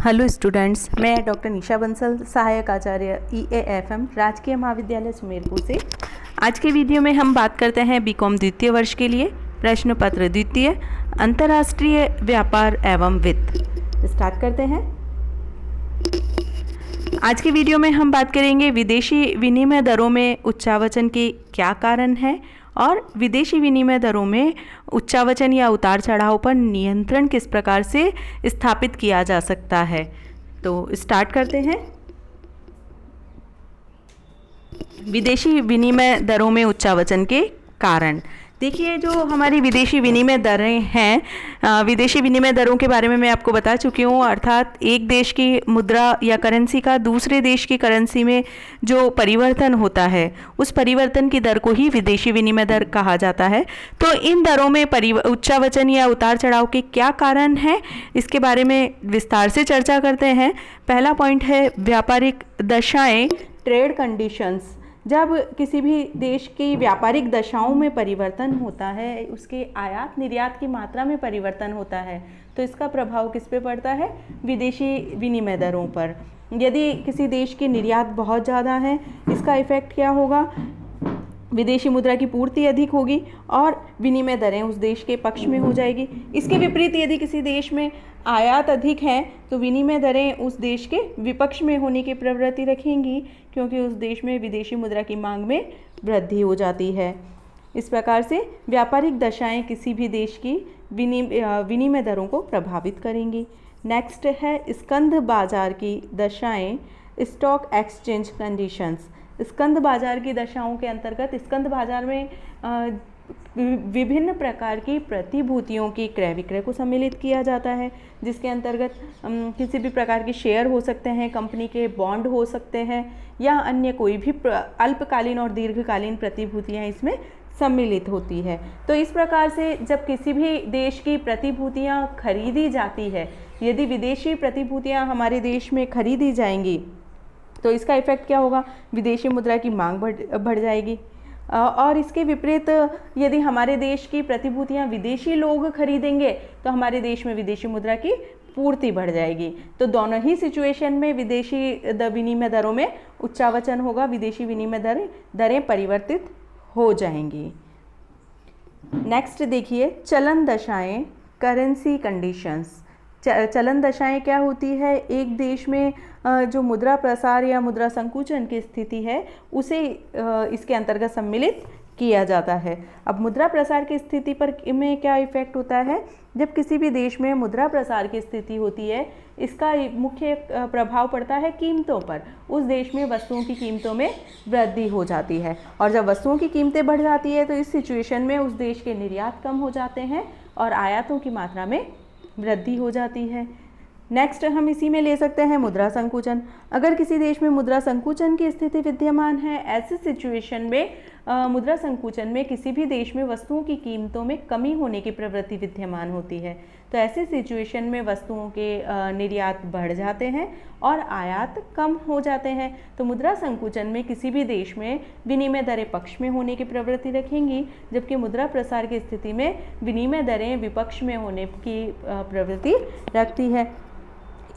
Hello students, मैं doctor निशा बंसल, सहायक आचार्य EAFM राजकीय महाविद्यालय सुमेरपुर से। आज के वीडियो में हम बात करते हैं बीकॉम द्वितीय वर्ष के लिए प्रश्न पत्र द्वितीय अंतर्राष्ट्रीय व्यापार एवं वित्त। स्टार्ट करते हैं। आज के वीडियो में हम बात करेंगे विदेशी विनिमय दरों में उच्चावचन के क्या कारण हैं और विदेशी विनिमय दरों में उच्चावचन या उतार चढ़ाव पर नियंत्रण किस प्रकार से स्थापित किया जा सकता है। तो स्टार्ट करते हैं। विदेशी विनिमय दरों में उच्चावचन के कारण। देखिए, जो हमारी विदेशी विनिमय दरें हैं, विदेशी विनिमय दरों के बारे में मैं आपको बता चुकी हूँ। अर्थात एक देश की मुद्रा या करेंसी का दूसरे देश की करेंसी में जो परिवर्तन होता है, उस परिवर्तन की दर को ही विदेशी विनिमय दर कहा जाता है। तो इन दरों में उच्चावचन या उतार चढ़ाव के क्या कारण हैं, इसके बारे में विस्तार से चर्चा करते हैं। पहला पॉइंट है व्यापारिक दशाएं, ट्रेड कंडीशंस। जब किसी भी देश की व्यापारिक दशाओं में परिवर्तन होता है, उसके आयात निर्यात की मात्रा में परिवर्तन होता है, तो इसका प्रभाव किस पे पड़ता है? विदेशी विनिमय दरों पर। यदि किसी देश की निर्यात बहुत ज़्यादा है, इसका इफ़ेक्ट क्या होगा? विदेशी मुद्रा की पूर्ति अधिक होगी और विनिमय दरें उस देश के पक्ष में हो जाएगी। इसके विपरीत यदि किसी देश में आयात अधिक है, तो विनिमय दरें उस देश के विपक्ष में होने की प्रवृत्ति रखेंगी, क्योंकि उस देश में विदेशी मुद्रा की मांग में वृद्धि हो जाती है। इस प्रकार से व्यापारिक दशाएं किसी भी देश की विनिमय दरों को प्रभावित करेंगी। नेक्स्ट है स्कंध बाजार की दशाएं, स्टॉक एक्सचेंज कंडीशंस। स्कंध बाजार की दशाओं के अंतर्गत स्कंध बाजार में विभिन्न प्रकार की प्रतिभूतियों की क्रय विक्रय को सम्मिलित किया जाता है, जिसके अंतर्गत किसी भी प्रकार के शेयर हो सकते हैं, कंपनी के बॉन्ड हो सकते हैं, या अन्य कोई भी अल्पकालीन और दीर्घकालीन प्रतिभूतियां इसमें सम्मिलित होती है। तो इस प्रकार से जब किसी भी देश की प्रतिभूतियां खरीदी जाती है, यदि विदेशी प्रतिभूतियां हमारे देश में खरीदी जाएंगी, तो इसका इफेक्ट क्या होगा? विदेशी मुद्रा की मांग बढ़ जाएगी। और इसके विपरीत यदि हमारे देश की प्रतिभूतियां विदेशी लोग खरीदेंगे, तो हमारे देश में विदेशी मुद्रा की पूर्ति बढ़ जाएगी। तो दोनों ही सिचुएशन में विदेशी विनिमय दरों में उच्चावचन होगा, विदेशी विनिमय दरें परिवर्तित हो जाएंगी। नेक्स्ट देखिए, चलन दशाएं, करेंसी कंडीशंस। चलन दशाएं क्या होती है? एक देश में जो मुद्रा प्रसार या मुद्रा संकुचन की स्थिति है, उसे इसके अंतर्गत सम्मिलित किया जाता है। अब मुद्रा प्रसार की स्थिति पर में क्या इफेक्ट होता है? जब किसी भी देश में मुद्रा प्रसार की स्थिति होती है, इसका मुख्य प्रभाव पड़ता है कीमतों पर। उस देश में वस्तुओं की कीमतों में वृद्धि हो जाती है, और जब वस्तुओं की कीमतें बढ़ जाती है, तो इस सिचुएशन में उस देश के निर्यात कम हो जाते हैं और आयातों की मात्रा में वृद्धि हो जाती है। नेक्स्ट हम इसी में ले सकते हैं मुद्रा संकुचन। अगर किसी देश में मुद्रा संकुचन की स्थिति विद्यमान है, ऐसी सिचुएशन में मुद्रा संकुचन में किसी भी देश में वस्तुओं की कीमतों में कमी होने की प्रवृत्ति विद्यमान होती है। तो ऐसे सिचुएशन में वस्तुओं के निर्यात बढ़ जाते हैं और आयात कम हो जाते हैं। तो मुद्रा संकुचन में किसी भी देश में विनिमय दरें पक्ष में होने की प्रवृत्ति रखेंगी, जबकि मुद्रा प्रसार की स्थिति में विनिमय दरें विपक्ष में होने की प्रवृत्ति रखती है।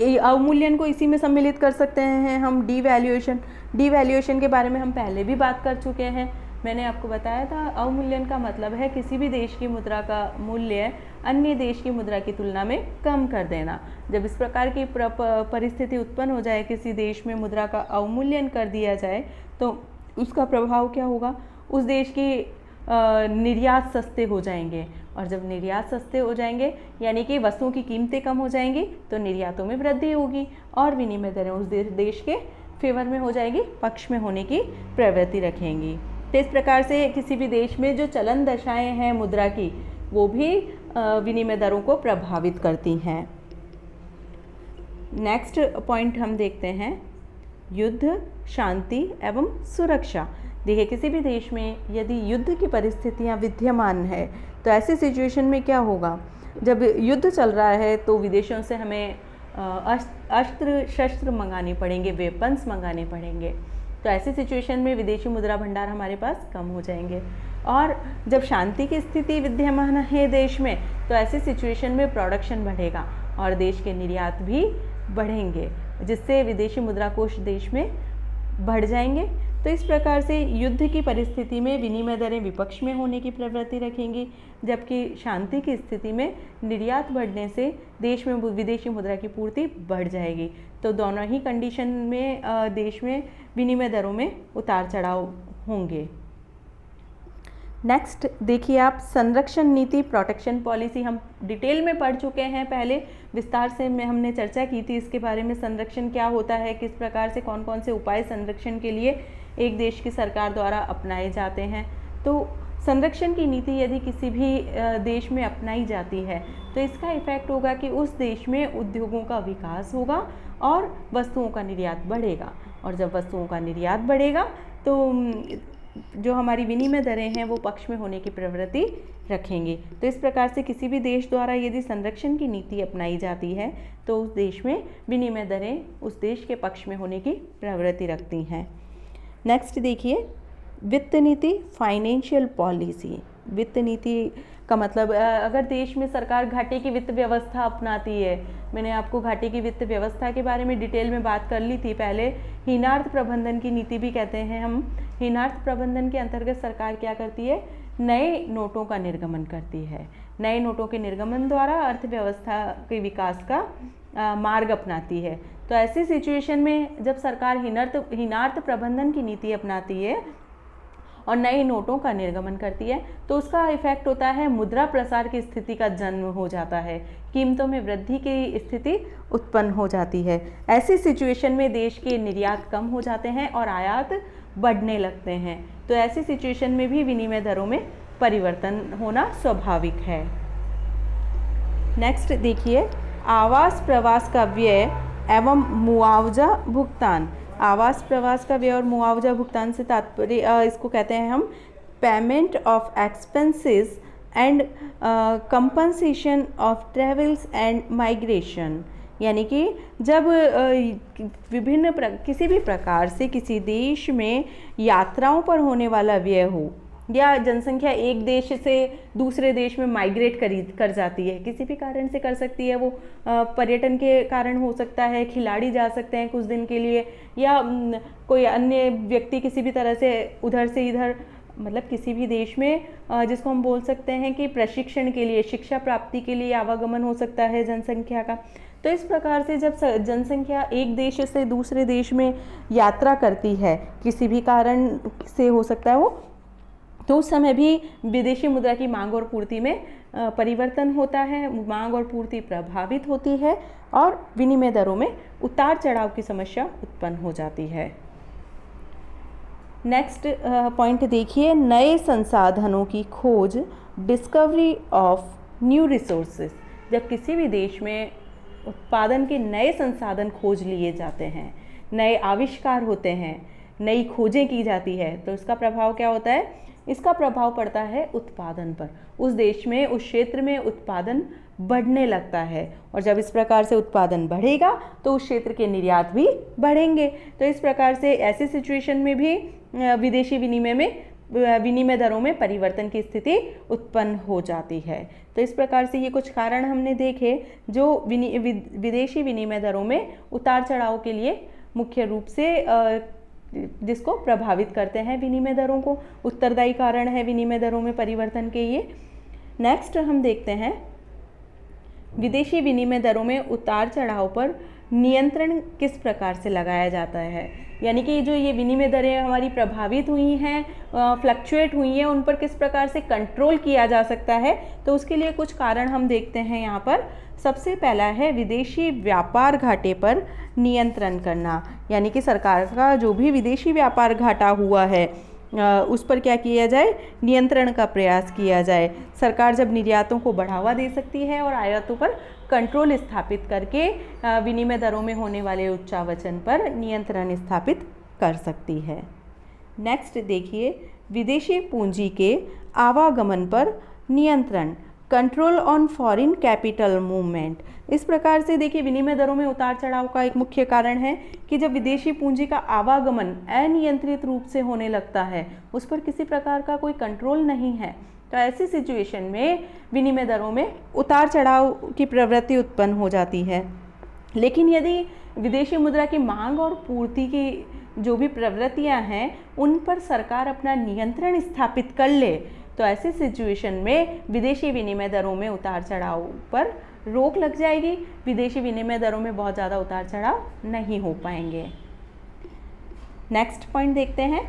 अवमूल्यन को इसी में सम्मिलित कर सकते हैं हम। डीवैल्यूएशन के बारे में हम पहले भी बात कर चुके हैं। मैंने आपको बताया था, अवमूल्यन का मतलब है किसी भी देश की मुद्रा का मूल्य अन्य देश की मुद्रा की तुलना में कम कर देना। जब इस प्रकार की परिस्थिति उत्पन्न हो जाए, किसी देश में मुद्रा का अवमूल्यन कर दिया जाए, तो उसका प्रभाव क्या होगा? उस देश की निर्यात सस्ते हो जाएंगे, और जब निर्यात सस्ते हो जाएंगे, यानी कि वस्तुओं की कीमतें कम हो जाएंगी, तो निर्यातों में वृद्धि होगी और विनिमय दरें उस देश के फेवर में हो जाएगी, पक्ष में होने की प्रवृत्ति रखेंगी। तो इस प्रकार से किसी भी देश में जो चलन दशाएं हैं मुद्रा की, वो भी विनिमय दरों को प्रभावित करती हैं। नेक्स्ट पॉइंट हम देखते हैं, युद्ध, शांति एवं सुरक्षा। देखिए, किसी भी देश में यदि युद्ध की परिस्थितियां विद्यमान है, तो ऐसी सिचुएशन में क्या होगा? जब युद्ध चल रहा है, तो विदेशों से हमें अस्त्र शस्त्र मंगाने पड़ेंगे, वेपन्स मंगाने पड़ेंगे। तो ऐसी सिचुएशन में विदेशी मुद्रा भंडार हमारे पास कम हो जाएंगे। और जब शांति की स्थिति विद्यमान है देश में, तो ऐसी सिचुएशन में प्रोडक्शन बढ़ेगा और देश के निर्यात भी बढ़ेंगे, जिससे विदेशी मुद्रा कोष देश में बढ़ जाएंगे। तो इस प्रकार से युद्ध की परिस्थिति में विनिमय दरें विपक्ष में होने की प्रवृत्ति रखेंगी, जबकि शांति की स्थिति में निर्यात बढ़ने से देश में विदेशी मुद्रा की पूर्ति बढ़ जाएगी। तो दोनों ही कंडीशन में देश में विनिमय दरों में उतार चढ़ाव होंगे। नेक्स्ट देखिए आप, संरक्षण नीति, प्रोटेक्शन पॉलिसी हम डिटेल में पढ़ चुके हैं, पहले विस्तार से हमने चर्चा की थी इसके बारे में। संरक्षण क्या होता है, किस प्रकार से कौन कौन से उपाय संरक्षण के लिए एक देश की सरकार द्वारा अपनाए जाते हैं। तो संरक्षण की नीति यदि किसी भी देश में अपनाई जाती है तो इसका इफेक्ट होगा कि उस देश में उद्योगों का विकास होगा और वस्तुओं का निर्यात बढ़ेगा, और जब वस्तुओं का निर्यात बढ़ेगा तो जो हमारी विनिमय दरें हैं वो पक्ष में होने की प्रवृत्ति रखेंगी। तो इस प्रकार से किसी भी देश द्वारा यदि संरक्षण की नीति अपनाई जाती है तो उस देश में विनिमय दरें उस देश के पक्ष में होने की प्रवृत्ति रखती हैं। नेक्स्ट देखिए, वित्त नीति, फाइनेंशियल पॉलिसी। वित्त नीति का मतलब अगर देश में सरकार घाटे की वित्त व्यवस्था अपनाती है, मैंने आपको घाटे की वित्त व्यवस्था के बारे में डिटेल में बात कर ली थी पहले। हीनार्थ प्रबंधन की नीति भी कहते हैं हम। हीनार्थ प्रबंधन के अंतर्गत सरकार क्या करती है, नए नोटों का निर्गमन करती है। नए नोटों के निर्गमन द्वारा अर्थव्यवस्था के विकास का मार्ग अपनाती है। तो ऐसी सिचुएशन में जब सरकार हीनार्थ प्रबंधन की नीति अपनाती है और नए नोटों का निर्गमन करती है तो उसका इफेक्ट होता है मुद्रा प्रसार की स्थिति का जन्म हो जाता है, कीमतों में वृद्धि की स्थिति उत्पन्न हो जाती है। ऐसी सिचुएशन में देश के निर्यात कम हो जाते हैं और आयात बढ़ने लगते हैं। तो ऐसी सिचुएशन में भी विनिमय दरों में परिवर्तन होना स्वाभाविक है। नेक्स्ट देखिए, आवास प्रवास का व्यय एवं मुआवजा भुगतान। आवास प्रवास का व्यय और मुआवजा भुगतान से तात्पर्य इसको कहते हैं हम payment of expenses and compensation of travels and migration. यानी कि जब किसी भी प्रकार से किसी देश में यात्राओं पर होने वाला व्यय हो या जनसंख्या एक देश से दूसरे देश में माइग्रेट कर जाती है, किसी भी कारण से कर सकती है, वो पर्यटन के कारण हो सकता है, खिलाड़ी जा सकते हैं कुछ दिन के लिए, या कोई अन्य व्यक्ति किसी भी तरह से उधर से इधर, मतलब किसी भी देश में जिसको हम बोल सकते हैं कि प्रशिक्षण के लिए, शिक्षा प्राप्ति के लिए आवागमन हो सकता है जनसंख्या का। तो इस प्रकार से जब जनसंख्या एक देश से दूसरे देश में यात्रा करती है, किसी भी कारण से हो सकता है वो, तो उस समय भी विदेशी मुद्रा की मांग और पूर्ति में परिवर्तन होता है, मांग और पूर्ति प्रभावित होती है और विनिमय दरों में उतार चढ़ाव की समस्या उत्पन्न हो जाती है। नेक्स्ट पॉइंट देखिए, नए संसाधनों की खोज, डिस्कवरी ऑफ न्यू रिसोर्सेज। जब किसी भी देश में उत्पादन के नए संसाधन खोज लिए जाते हैं, नए आविष्कार होते हैं, नई खोजें की जाती है, तो इसका प्रभाव क्या होता है? इसका प्रभाव पड़ता है उत्पादन पर। उस देश में, उस क्षेत्र में उत्पादन बढ़ने लगता है, और जब इस प्रकार से उत्पादन बढ़ेगा तो उस क्षेत्र के निर्यात भी बढ़ेंगे। तो इस प्रकार से ऐसी सिचुएशन में भी विदेशी विनिमय दरों में परिवर्तन की स्थिति उत्पन्न हो जाती है। तो इस प्रकार से ये कुछ कारण हमने देखे जो विदेशी विनिमय दरों में उतार चढ़ाव के लिए मुख्य रूप से जिसको प्रभावित करते हैं, विनिमय दरों को उत्तरदायी कारण है विनिमय दरों में परिवर्तन के ये। नेक्स्ट हम देखते हैं विदेशी विनिमय दरों में उतार चढ़ाव पर नियंत्रण किस प्रकार से लगाया जाता है। यानी कि जो ये विनिमय दरें हमारी प्रभावित हुई हैं, फ्लक्चुएट हुई हैं, उन पर किस प्रकार से कंट्रोल किया जा सकता है। तो उसके लिए कुछ कारण हम देखते हैं यहाँ पर। सबसे पहला है विदेशी व्यापार घाटे पर नियंत्रण करना। यानी कि सरकार का जो भी विदेशी व्यापार घाटा हुआ है उस पर क्या किया जाए, नियंत्रण का प्रयास किया जाए। सरकार जब निर्यातों को बढ़ावा दे सकती है और आयातों पर कंट्रोल स्थापित करके विनिमय दरों में होने वाले उच्चावचन पर नियंत्रण स्थापित कर सकती है। नेक्स्ट देखिए, विदेशी पूंजी के आवागमन पर नियंत्रण, control on foreign capital movement. इस प्रकार से देखिए विनिमय दरों में उतार चढ़ाव का एक मुख्य कारण है कि जब विदेशी पूंजी का आवागमन अनियंत्रित रूप से होने लगता है, उस पर किसी प्रकार का कोई कंट्रोल नहीं है, तो ऐसी सिचुएशन में विनिमय दरों में उतार चढ़ाव की प्रवृत्ति उत्पन्न हो जाती है। लेकिन यदि विदेशी मुद्रा की मांग और पूर्ति की जो भी प्रवृत्तियां हैं उन पर सरकार अपना नियंत्रण स्थापित कर ले, तो ऐसी सिचुएशन में विदेशी विनिमय दरों में उतार चढ़ाव पर रोक लग जाएगी। विदेशी विनिमय दरों में बहुत ज़्यादा उतार चढ़ाव नहीं हो पाएंगे। नेक्स्ट पॉइंट देखते हैं,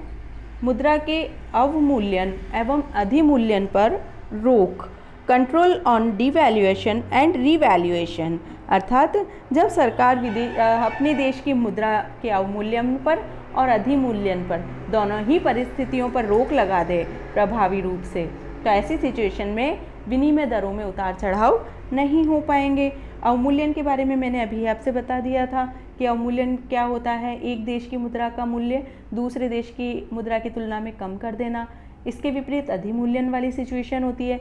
मुद्रा के अवमूल्यन एवं अधिमूल्यन पर रोक, control on devaluation and revaluation. अर्थात जब सरकार अपने देश की मुद्रा के अवमूल्यन पर और अधिमूल्यन पर दोनों ही परिस्थितियों पर रोक लगा दे प्रभावी रूप से, तो ऐसी सिचुएशन में विनिमय दरों में उतार चढ़ाव नहीं हो पाएंगे। अवमूल्यन के बारे में मैंने अभी आपसे बता दिया था कि अवमूल्यन क्या होता है, एक देश की मुद्रा का मूल्य दूसरे देश की मुद्रा की तुलना में कम कर देना। इसके विपरीत अधिमूल्यन वाली सिचुएशन होती है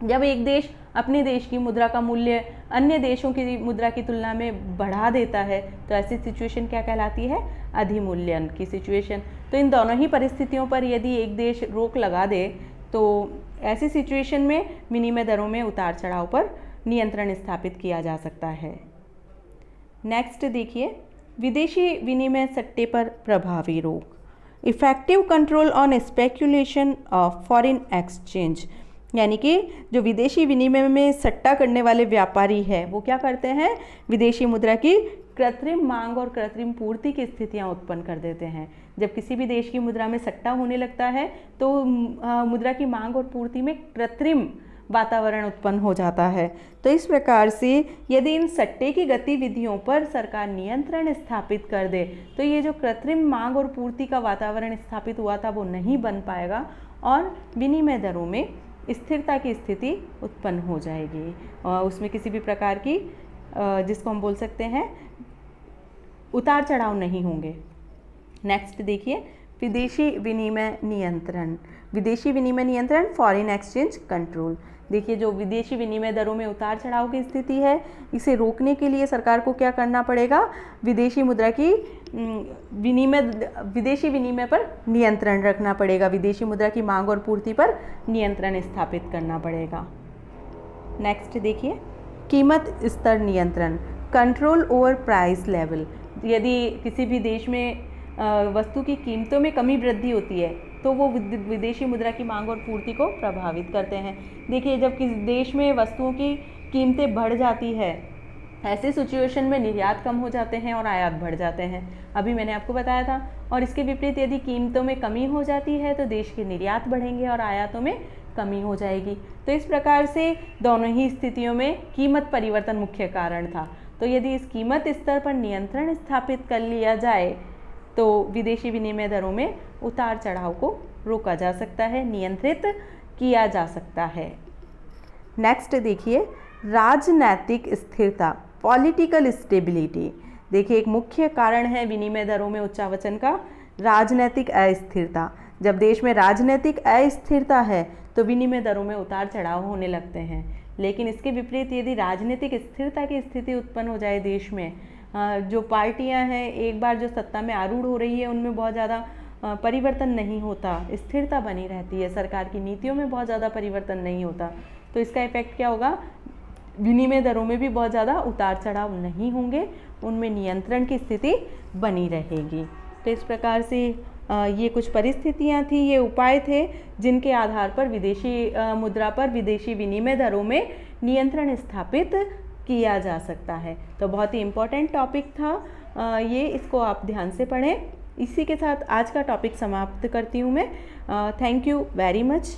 जब एक देश अपने देश की मुद्रा का मूल्य अन्य देशों की मुद्रा की तुलना में बढ़ा देता है, तो ऐसी सिचुएशन क्या कहलाती है, अधिमूल्यन की सिचुएशन। तो इन दोनों ही परिस्थितियों पर यदि एक देश रोक लगा दे तो ऐसी सिचुएशन में विनिमय दरों में उतार चढ़ाव पर नियंत्रण स्थापित किया जा सकता है। नेक्स्ट देखिए, विदेशी विनिमय सट्टे पर प्रभावी रोक, effective control on speculation of foreign exchange. यानी कि जो विदेशी विनिमय में सट्टा करने वाले व्यापारी है वो क्या करते हैं, विदेशी मुद्रा की कृत्रिम मांग और कृत्रिम पूर्ति की स्थितियां उत्पन्न कर देते हैं। जब किसी भी देश की मुद्रा में सट्टा होने लगता है तो मुद्रा की मांग और पूर्ति में कृत्रिम वातावरण उत्पन्न हो जाता है। तो इस प्रकार से यदि इन सट्टे की गतिविधियों पर सरकार नियंत्रण स्थापित कर दे तो ये जो कृत्रिम मांग और पूर्ति का वातावरण स्थापित हुआ था वो नहीं बन पाएगा और विनिमय दरों में स्थिरता की स्थिति उत्पन्न हो जाएगी और उसमें किसी भी प्रकार की जिसको हम बोल सकते हैं उतार चढ़ाव नहीं होंगे। नेक्स्ट देखिए, विदेशी विनिमय नियंत्रण, विदेशी विनिमय नियंत्रण फॉरेन एक्सचेंज कंट्रोल। देखिए, जो विदेशी विनिमय दरों में उतार चढ़ाव की स्थिति है इसे रोकने के लिए सरकार को क्या करना पड़ेगा, विदेशी मुद्रा की विदेशी विनिमय पर नियंत्रण रखना पड़ेगा, विदेशी मुद्रा की मांग और पूर्ति पर नियंत्रण स्थापित करना पड़ेगा। नेक्स्ट देखिए, कीमत स्तर नियंत्रण, कंट्रोल ओवर प्राइस लेवल। यदि किसी भी देश में वस्तु की कीमतों में कमी वृद्धि होती है तो वो विदेशी मुद्रा की मांग और पूर्ति को प्रभावित करते हैं। देखिए, जब किसी देश में वस्तुओं की कीमतें बढ़ जाती है ऐसे सिचुएशन में निर्यात कम हो जाते हैं और आयात बढ़ जाते हैं, अभी मैंने आपको बताया था। और इसके विपरीत यदि कीमतों में कमी हो जाती है तो देश के निर्यात बढ़ेंगे और आयातों में कमी हो जाएगी। तो इस प्रकार से दोनों ही स्थितियों में कीमत परिवर्तन मुख्य कारण था। तो यदि इस कीमत स्तर पर नियंत्रण स्थापित कर लिया जाए तो विदेशी विनिमय दरों में उतार चढ़ाव को रोका जा सकता है, नियंत्रित किया जा सकता है। नेक्स्ट देखिए, राजनैतिक स्थिरता, पॉलिटिकल स्टेबिलिटी। देखिए, एक मुख्य कारण है विनिमय दरों में उच्चावचन का राजनैतिक अस्थिरता। जब देश में राजनैतिक अस्थिरता है तो विनिमय दरों में उतार चढ़ाव होने लगते हैं। लेकिन इसके विपरीत यदि राजनीतिक स्थिरता की स्थिति उत्पन्न हो जाए देश में, जो पार्टियां हैं एक बार जो सत्ता में आरूढ़ हो रही है उनमें बहुत ज़्यादा परिवर्तन नहीं होता, स्थिरता बनी रहती है, सरकार की नीतियों में बहुत ज़्यादा परिवर्तन नहीं होता, तो इसका इफेक्ट क्या होगा, विनिमय दरों में भी बहुत ज़्यादा उतार चढ़ाव नहीं होंगे, उनमें नियंत्रण की स्थिति बनी रहेगी। तो इस प्रकार से ये कुछ परिस्थितियाँ थी, ये उपाय थे जिनके आधार पर विदेशी मुद्रा पर विदेशी विनिमय दरों में नियंत्रण स्थापित किया जा सकता है। तो बहुत ही इम्पोर्टेंट टॉपिक था ये, इसको आप ध्यान से पढ़ें। इसी के साथ आज का टॉपिक समाप्त करती हूँ मैं। Thank you very much.